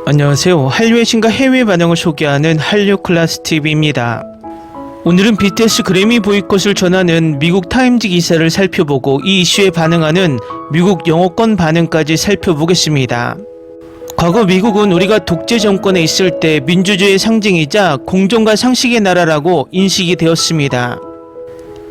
안녕하세요. 한류의 신과 해외 반응을 소개하는 한류 클래스 TV입니다. 오늘은 BTS 그래미 보이콧을 전하는 미국 타임즈 기사를 살펴보고 이 이슈에 반응하는 미국 영어권 반응까지 살펴보겠습니다. 과거 미국은 우리가 독재 정권에 있을 때 민주주의의 상징이자 공정과 상식의 나라라고 인식이 되었습니다.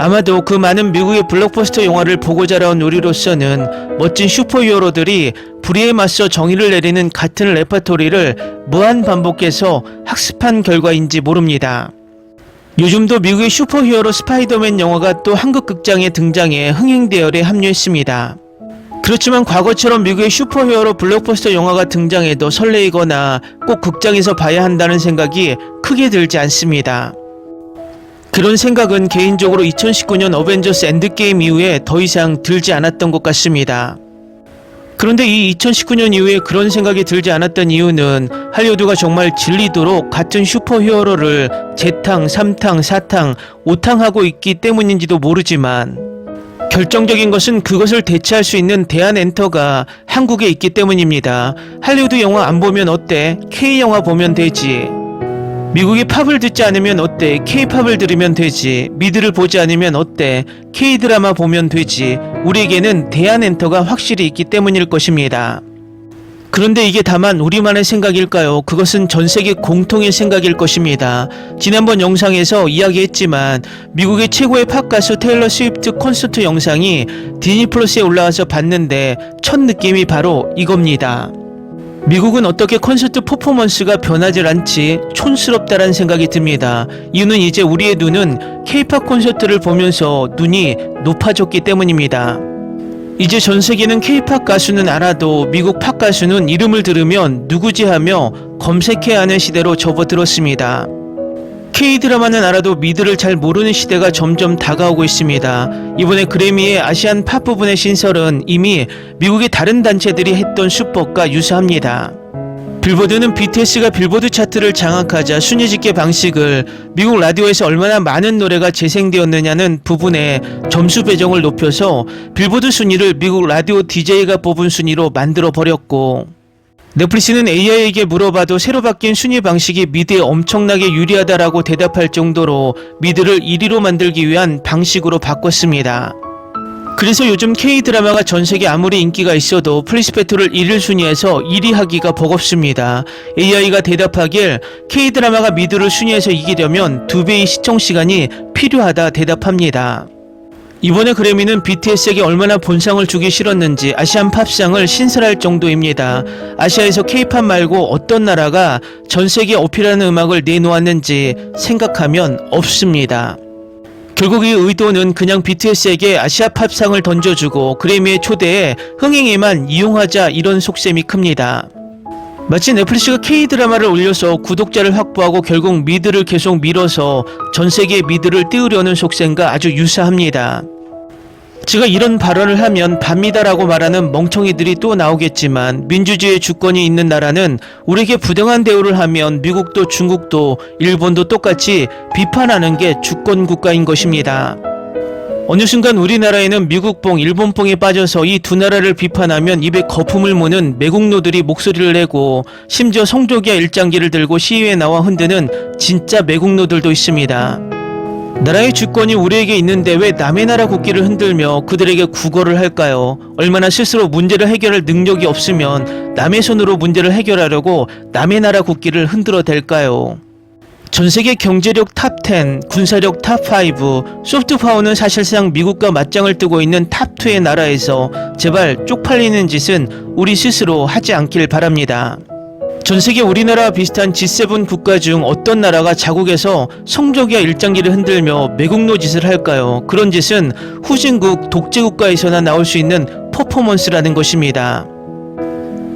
아마도 그 많은 미국의 블록버스터 영화를 보고 자라온 우리로서는 멋진 슈퍼히어로들이 불의에 맞서 정의를 내리는 같은 레퍼토리를 무한 반복해서 학습한 결과인지 모릅니다. 요즘도 미국의 슈퍼히어로 스파이더맨 영화가 또 한국 극장에 등장해 흥행 대열에 합류했습니다. 그렇지만 과거처럼 미국의 슈퍼히어로 블록버스터 영화가 등장해도 설레이거나 꼭 극장에서 봐야 한다는 생각이 크게 들지 않습니다. 그런 생각은 개인적으로 2019년 어벤져스 엔드게임 이후에 더 이상 들지 않았던 것 같습니다. 그런데 이 2019년 이후에 그런 생각이 들지 않았던 이유는 할리우드가 정말 질리도록 같은 슈퍼히어로를 재탕, 3탕, 4탕, 5탕 하고 있기 때문인지도 모르지만 결정적인 것은 그것을 대체할 수 있는 대한엔터가 한국에 있기 때문입니다. 할리우드 영화 안 보면 어때? K영화 보면 되지. 미국의 팝을 듣지 않으면 어때? K-팝을 들으면 되지. 미드를 보지 않으면 어때? K-드라마 보면 되지. 우리에게는 대한엔터가 확실히 있기 때문일 것입니다. 그런데 이게 다만 우리만의 생각일까요? 그것은 전세계 공통의 생각일 것입니다. 지난번 영상에서 이야기했지만 미국의 최고의 팝 가수 테일러 스위프트 콘서트 영상이 디즈니 플러스에 올라와서 봤는데 첫 느낌이 바로 이겁니다. 미국은 어떻게 콘서트 퍼포먼스가 변하질 않지 촌스럽다란 생각이 듭니다. 이유는 이제 우리의 눈은 K-팝 콘서트를 보면서 눈이 높아졌기 때문입니다. 이제 전 세계는 K-팝 가수는 알아도 미국 팝 가수는 이름을 들으면 누구지 하며 검색해야 하는 시대로 접어들었습니다. K-드라마는 알아도 미드를 잘 모르는 시대가 점점 다가오고 있습니다. 이번에 그래미의 아시안 팝 부분의 신설은 이미 미국의 다른 단체들이 했던 수법과 유사합니다. 빌보드는 BTS가 빌보드 차트를 장악하자 순위 집계 방식을 미국 라디오에서 얼마나 많은 노래가 재생되었느냐는 부분에 점수 배정을 높여서 빌보드 순위를 미국 라디오 DJ가 뽑은 순위로 만들어 버렸고, 넷플릭스는 AI에게 물어봐도 새로 바뀐 순위 방식이 미드에 엄청나게 유리하다라고 대답할 정도로 미드를 1위로 만들기 위한 방식으로 바꿨습니다. 그래서 요즘 K-드라마가 전세계 아무리 인기가 있어도 플리스페토를 1위 순위에서 1위 하기가 버겁습니다. AI가 대답하길 K-드라마가 미드를 순위에서 이기려면 2배의 시청시간이 필요하다 대답합니다. 이번에 그래미는 BTS에게 얼마나 본상을 주기 싫었는지 아시안 팝상을 신설할 정도입니다. 아시아에서 K-팝 말고 어떤 나라가 전세계에 어필하는 음악을 내놓았는지 생각하면 없습니다. 결국 이 의도는 그냥 BTS에게 아시아 팝상을 던져주고 그래미의 초대에 흥행에만 이용하자 이런 속셈이 큽니다. 마치 넷플릭스가 K-드라마를 올려서 구독자를 확보하고 결국 미드를 계속 밀어서 전세계의 미드를 띄우려는 속셈과 아주 유사합니다. 제가 이런 발언을 하면 반미다라고 말하는 멍청이들이 또 나오겠지만 민주주의의 주권이 있는 나라는 우리에게 부당한 대우를 하면 미국도 중국도 일본도 똑같이 비판하는 게 주권 국가인 것입니다. 어느 순간 우리나라에는 미국뽕, 일본뽕에 빠져서 이 두 나라를 비판하면 입에 거품을 무는 매국노들이 목소리를 내고 심지어 성조기와 일장기를 들고 시위에 나와 흔드는 진짜 매국노들도 있습니다. 나라의 주권이 우리에게 있는데 왜 남의 나라 국기를 흔들며 그들에게 구걸을 할까요? 얼마나 스스로 문제를 해결할 능력이 없으면 남의 손으로 문제를 해결하려고 남의 나라 국기를 흔들어 댈까요? 전세계 경제력 탑10, 군사력 탑5, 소프트파워는 사실상 미국과 맞짱을 뜨고 있는 탑2의 나라에서 제발 쪽팔리는 짓은 우리 스스로 하지 않길 바랍니다. 전세계 우리나라와 비슷한 G7 국가 중 어떤 나라가 자국에서 성조기와 일장기를 흔들며 매국노 짓을 할까요? 그런 짓은 후진국 독재국가에서나 나올 수 있는 퍼포먼스라는 것입니다.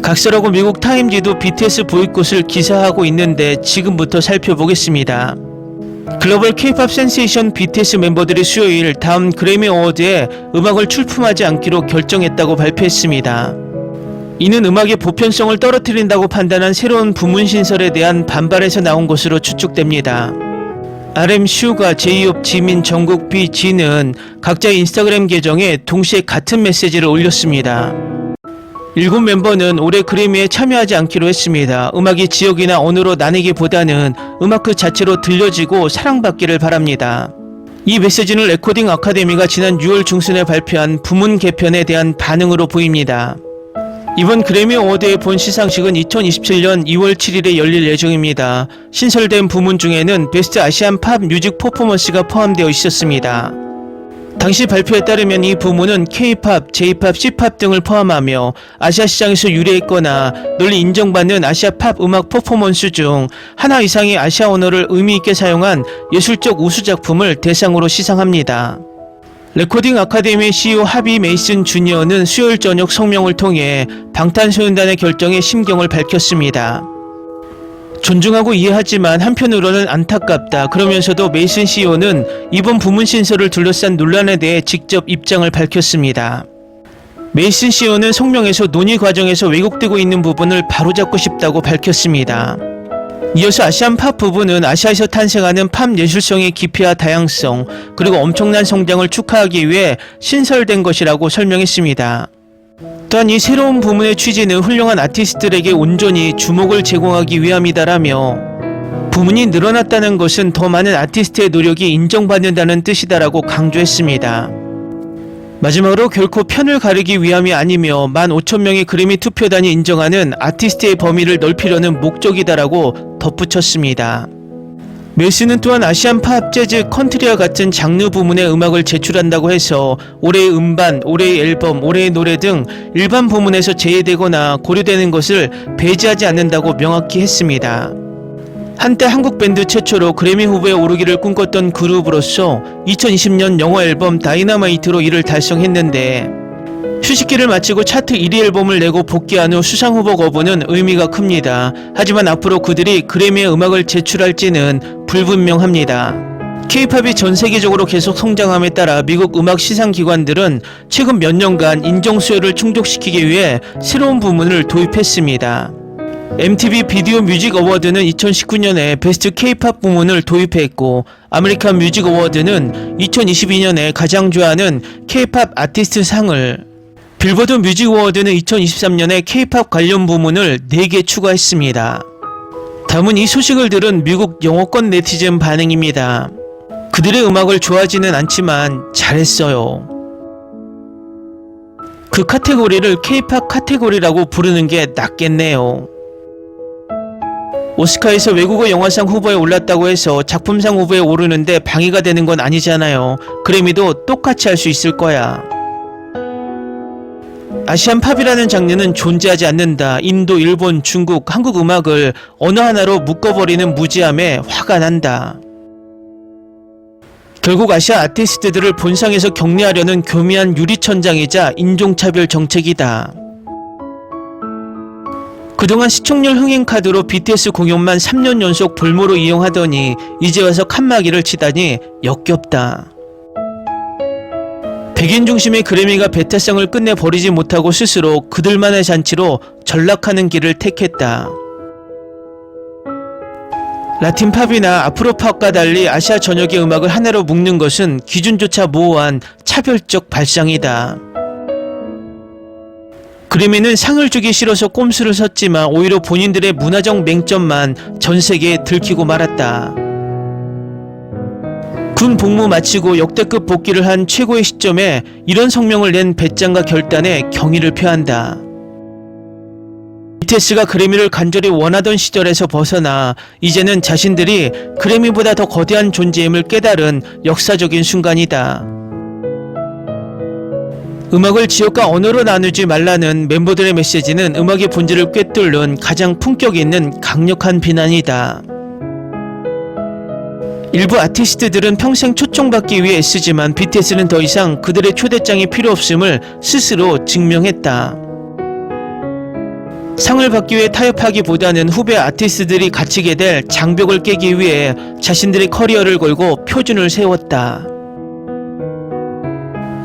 각설하고 미국 타임지도 BTS 보이콧을 기사하고 있는데 지금부터 살펴보겠습니다. 글로벌 K-팝 센세이션 BTS 멤버들이 수요일 다음 그래미 어워드에 음악을 출품하지 않기로 결정했다고 발표했습니다. 이는 음악의 보편성을 떨어뜨린다고 판단한 새로운 부문 신설에 대한 반발에서 나온 것으로 추측됩니다. RM, 슈가, 제이홉, 지민, 정국, B, G는 각자의 인스타그램 계정에 동시에 같은 메시지를 올렸습니다. 7 멤버는 올해 그래미에 참여하지 않기로 했습니다. 음악이 지역이나 언어로 나뉘기보다는 음악 그 자체로 들려지고 사랑받기를 바랍니다. 이 메시지는 레코딩 아카데미가 지난 6월 중순에 발표한 부문 개편에 대한 반응으로 보입니다. 이번 그래미 어워드의 본 시상식은 2027년 2월 7일에 열릴 예정입니다. 신설된 부문 중에는 베스트 아시안 팝 뮤직 퍼포먼스가 포함되어 있었습니다. 당시 발표에 따르면 이 부문은 K-팝, J-팝, C-팝 등을 포함하며 아시아 시장에서 유래했거나 널리 인정받는 아시아 팝 음악 퍼포먼스 중 하나 이상의 아시아 언어를 의미있게 사용한 예술적 우수 작품을 대상으로 시상합니다. 레코딩 아카데미 CEO 하비 메이슨 주니어는 수요일 저녁 성명을 통해 방탄소년단의 결정에 심경을 밝혔습니다. 존중하고 이해하지만 한편으로는 안타깝다. 그러면서도 메이슨 CEO는 이번 부문 신설을 둘러싼 논란에 대해 직접 입장을 밝혔습니다. 메이슨 CEO는 성명에서 논의 과정에서 왜곡되고 있는 부분을 바로잡고 싶다고 밝혔습니다. 이어서 아시안 팝 부분은 아시아에서 탄생하는 팝 예술성의 깊이와 다양성 그리고 엄청난 성장을 축하하기 위해 신설된 것이라고 설명했습니다. 또한 이 새로운 부문의 취지는 훌륭한 아티스트들에게 온전히 주목을 제공하기 위함이다라며 부문이 늘어났다는 것은 더 많은 아티스트의 노력이 인정받는다는 뜻이다라고 강조했습니다. 마지막으로 결코 편을 가르기 위함이 아니며 15,000명의 그래미 투표단이 인정하는 아티스트의 범위를 넓히려는 목적이다라고 덧붙였습니다. 메이슨은 또한 아시안 팝, 재즈, 컨트리와 같은 장르 부문의 음악을 제출한다고 해서 올해의 음반, 올해의 앨범, 올해의 노래 등 일반 부문에서 제외되거나 고려되는 것을 배제하지 않는다고 명확히 했습니다. 한때 한국 밴드 최초로 그래미 후보에 오르기를 꿈꿨던 그룹으로서 2020년 영어 앨범 다이너마이트로 이를 달성했는데 휴식기를 마치고 차트 1위 앨범을 내고 복귀한 후 수상 후보 거부는 의미가 큽니다. 하지만 앞으로 그들이 그래미의 음악을 제출할지는 불분명합니다. K-팝이 전 세계적으로 계속 성장함에 따라 미국 음악 시상 기관들은 최근 몇 년간 인정 수요를 충족시키기 위해 새로운 부문을 도입했습니다. MTV 비디오 뮤직 어워드는 2019년에 베스트 K-팝 부문을 도입했고 아메리칸 뮤직 어워드는 2022년에 가장 좋아하는 K-팝 아티스트 상을 빌보드 뮤직 어워드는 2023년에 K-팝 관련 부문을 4개 추가했습니다. 다음은 이 소식을 들은 미국 영어권 네티즌 반응입니다. 그들의 음악을 좋아하지는 않지만 잘했어요. 그 카테고리를 K-팝 카테고리라고 부르는 게 낫겠네요. 오스카에서 외국어 영화상 후보에 올랐다고 해서 작품상 후보에 오르는데 방해가 되는 건 아니잖아요. 그래미도 똑같이 할 수 있을 거야. 아시안 팝이라는 장르는 존재하지 않는다. 인도, 일본, 중국, 한국 음악을 언어 하나로 묶어버리는 무지함에 화가 난다. 결국 아시아 아티스트들을 본상에서 격리하려는 교묘한 유리천장이자 인종차별 정책이다. 그동안 시청률 흥행 카드로 BTS 공연만 3년 연속 볼모로 이용하더니 이제 와서 칸막이를 치다니 역겹다. 백인 중심의 그래미가 배타성을 끝내 버리지 못하고 스스로 그들만의 잔치로 전락하는 길을 택했다. 라틴 팝이나 아프로 팝과 달리 아시아 전역의 음악을 하나로 묶는 것은 기준조차 모호한 차별적 발상이다. 그래미는 상을 주기 싫어서 꼼수를 섰지만 오히려 본인들의 문화적 맹점만 전 세계에 들키고 말았다. 군 복무 마치고 역대급 복귀를 한 최고의 시점에 이런 성명을 낸 배짱과 결단에 경의를 표한다. BTS가 그래미를 간절히 원하던 시절에서 벗어나 이제는 자신들이 그래미보다 더 거대한 존재임을 깨달은 역사적인 순간이다. 음악을 지역과 언어로 나누지 말라는 멤버들의 메시지는 음악의 본질을 꿰뚫는 가장 품격 있는 강력한 비난이다. 일부 아티스트들은 평생 초청받기 위해 애쓰지만 BTS는 더 이상 그들의 초대장이 필요 없음을 스스로 증명했다. 상을 받기 위해 타협하기보다는 후배 아티스트들이 갇히게 될 장벽을 깨기 위해 자신들의 커리어를 걸고 표준을 세웠다.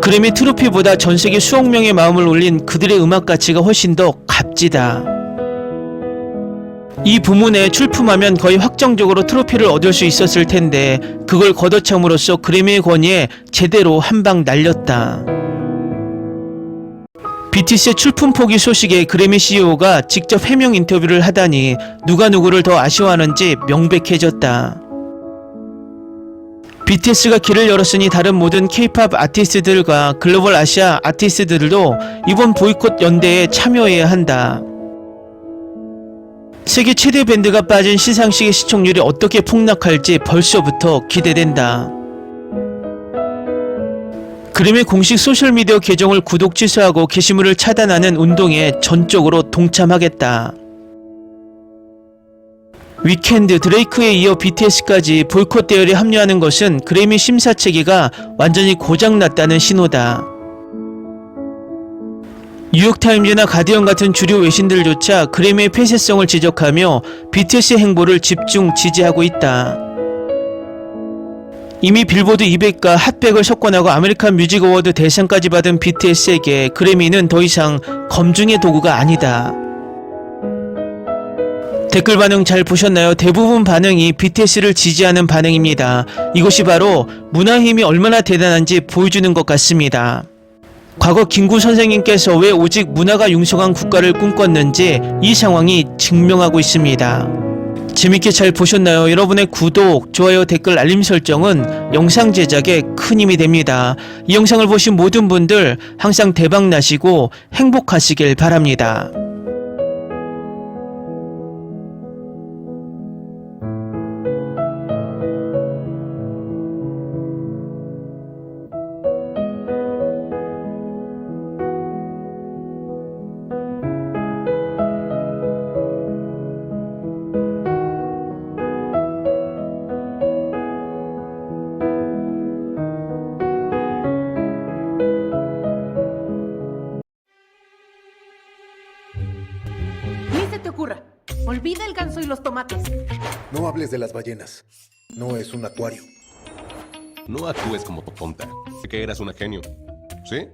그래미 트로피보다 전세계 수억 명의 마음을 울린 그들의 음악 가치가 훨씬 더 값지다. 이 부문에 출품하면 거의 확정적으로 트로피를 얻을 수 있었을 텐데 그걸 걷어참으로써 그래미의 권위에 제대로 한 방 날렸다. BTS의 출품 포기 소식에 그래미 CEO가 직접 해명 인터뷰를 하다니 누가 누구를 더 아쉬워하는지 명백해졌다. BTS가 길을 열었으니 다른 모든 K-POP 아티스트들과 글로벌 아시아 아티스트들도 이번 보이콧 연대에 참여해야 한다. 세계 최대 밴드가 빠진 시상식의 시청률이 어떻게 폭락할지 벌써부터 기대된다. 그래미 공식 소셜미디어 계정을 구독 취소하고 게시물을 차단하는 운동에 전적으로 동참하겠다. 위켄드, 드레이크에 이어 BTS까지 보이콧 대열에 합류하는 것은 그래미 심사 체계가 완전히 고장났다는 신호다. 뉴욕타임즈나 가디언 같은 주류 외신들조차 그래미의 폐쇄성을 지적하며 BTS의 행보를 집중 지지하고 있다. 이미 빌보드 200과 핫100을 석권하고 아메리칸 뮤직 어워드 대상까지 받은 BTS에게 그래미는 더 이상 검증의 도구가 아니다. 댓글 반응 잘 보셨나요? 대부분 반응이 BTS를 지지하는 반응입니다. 이것이 바로 문화의 힘이 얼마나 대단한지 보여주는 것 같습니다. 과거 김구 선생님께서 왜 오직 문화가 융성한 국가를 꿈꿨는지 이 상황이 증명하고 있습니다. 재밌게 잘 보셨나요? 여러분의 구독, 좋아요, 댓글, 알림 설정은 영상 제작에 큰 힘이 됩니다. 이 영상을 보신 모든 분들 항상 대박 나시고 행복하시길 바랍니다. Ni se te ocurra. Olvida el ganso y los tomates. No hables de las ballenas. No es un acuario. No actúes como tonta. Sé que eras una genio. ¿Sí?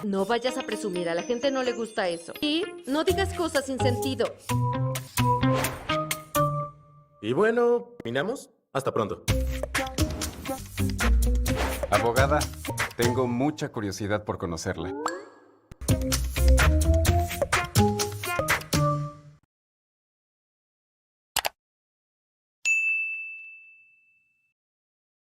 No vayas a presumir, a la gente no le gusta eso. Y no digas cosas sin sentido. Y bueno, ¿terminamos? Hasta pronto. Abogada, tengo mucha curiosidad por conocerla.